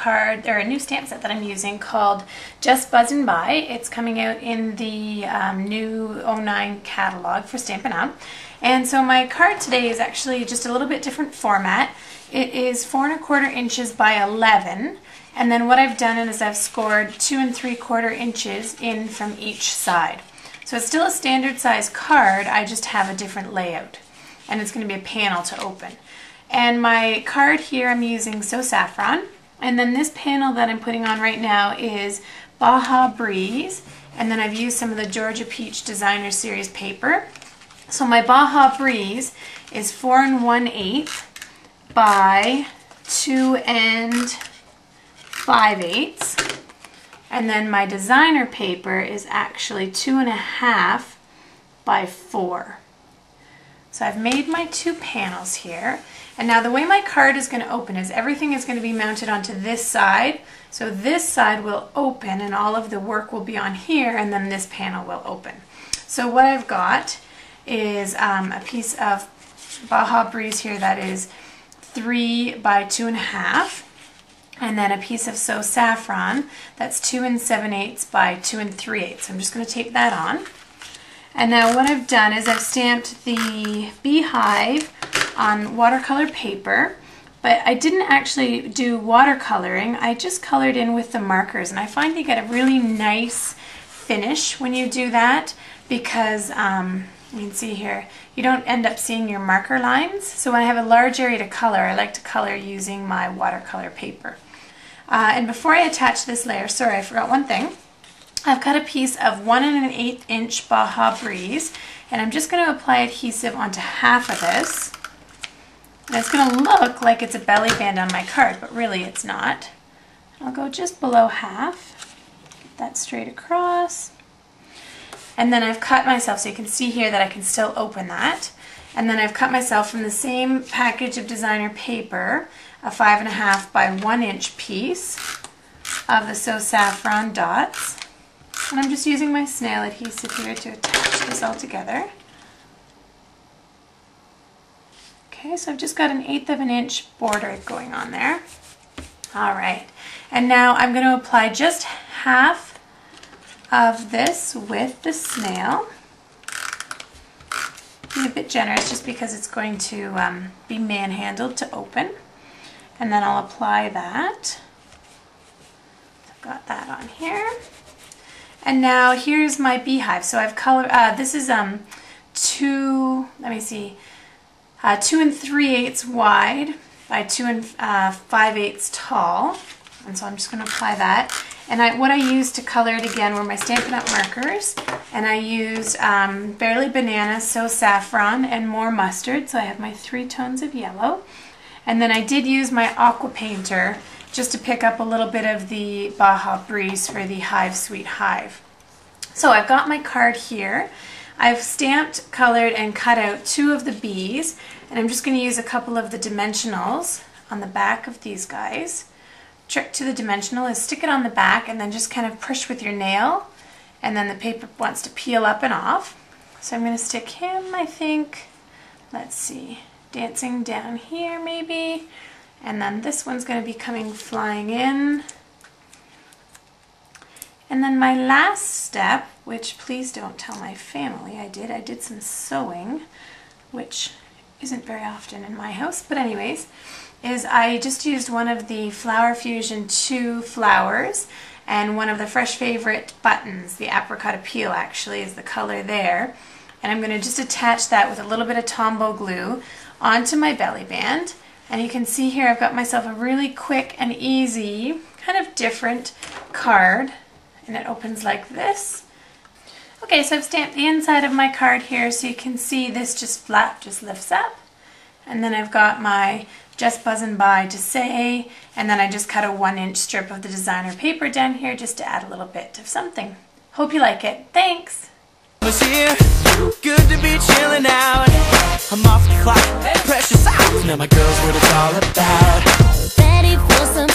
card or a new stamp set that I'm using called Just Buzzin By. It's coming out in the new '09 catalog for Stampin' Up. And so my card today is actually just a little bit different format. It is 4 1/4 inches by 11, and then what I've done is I've scored 2 3/4 inches in from each side. So it's still a standard size card, I just have a different layout, and it's going to be a panel to open. And my card here I'm using So Saffron, and then this panel that I'm putting on right now is Baja Breeze, and then I've used some of the Georgia Peach Designer Series paper. So my Baja Breeze is 4 1/8 by 2 5/8, and then my designer paper is actually 2 1/2 by 4. So I've made my two panels here, and now the way my card is going to open is everything is going to be mounted onto this side. So this side will open and all of the work will be on here, and then this panel will open. So what I've got is a piece of Baja Breeze here that is 3 by 2 1/2, and then a piece of So Saffron that's 2 7/8 by 2 3/8. So I'm just going to tape that on. And now what I've done is I've stamped the beehive on watercolor paper, but I didn't actually do watercoloring. I just colored in with the markers, and I find you get a really nice finish when you do that because you can see here, you don't end up seeing your marker lines. So when I have a large area to color, I like to color using my watercolor paper. And before I attach this layer, sorry, I forgot one thing. I've cut a piece of 1 1/8 inch Baja Breeze, and I'm just going to apply adhesive onto half of this. And it's going to look like it's a belly band on my card, but really it's not. I'll go just below half, get that straight across. And then I've cut myself, so you can see here that I can still open that. And then I've cut myself from the same package of designer paper, a 5 1/2 by 1 inch piece of the So Saffron dots. And I'm just using my snail adhesive here to attach this all together. Okay, so I've just got an 1/8 of an inch border going on there. All right, and now I'm going to apply just half of this with the snail. Be a bit generous just because it's going to be manhandled to open. And then I'll apply that. I've got that on here. And now here's my beehive. So I've colored, this is 2 3/8 wide by 2 5/8 tall. And so I'm just going to apply that. And what I used to color it again were my Stampin' Up! Markers. And I used Barely Banana, So Saffron, and more mustard. So I have my 3 tones of yellow. And then I did use my aqua painter just to pick up a little bit of the Baja Breeze for the Hive Sweet Hive. So I've got my card here. I've stamped, colored, and cut out 2 of the bees, and I'm just going to use a couple of the dimensionals on the back of these guys. Trick to the dimensional is stick it on the back and then just kind of push with your nail, and then the paper wants to peel up and off. So I'm going to stick him, I think, let's see, dancing down here maybe. And then this one's going to be coming flying in. And then my last step, which please don't tell my family I did some sewing, which isn't very often in my house, but anyways, is I just used one of the Flower Fusion 2 flowers and one of the Fresh Favorite buttons. The apricot appeal actually is the color there. And I'm going to just attach that with a little bit of Tombow glue onto my belly band. And you can see here I've got myself a really quick and easy, kind of different card, and it opens like this. Okay, so I've stamped the inside of my card here, so you can see this just lifts up. And then I've got my Just Buzzin By to say, and then I just cut a 1 inch strip of the designer paper down here just to add a little bit of something. Hope you like it. Thanks! Here, good to be chilling out. I'm off the clock, precious hours. Now my girl's what it's all about. Ready for some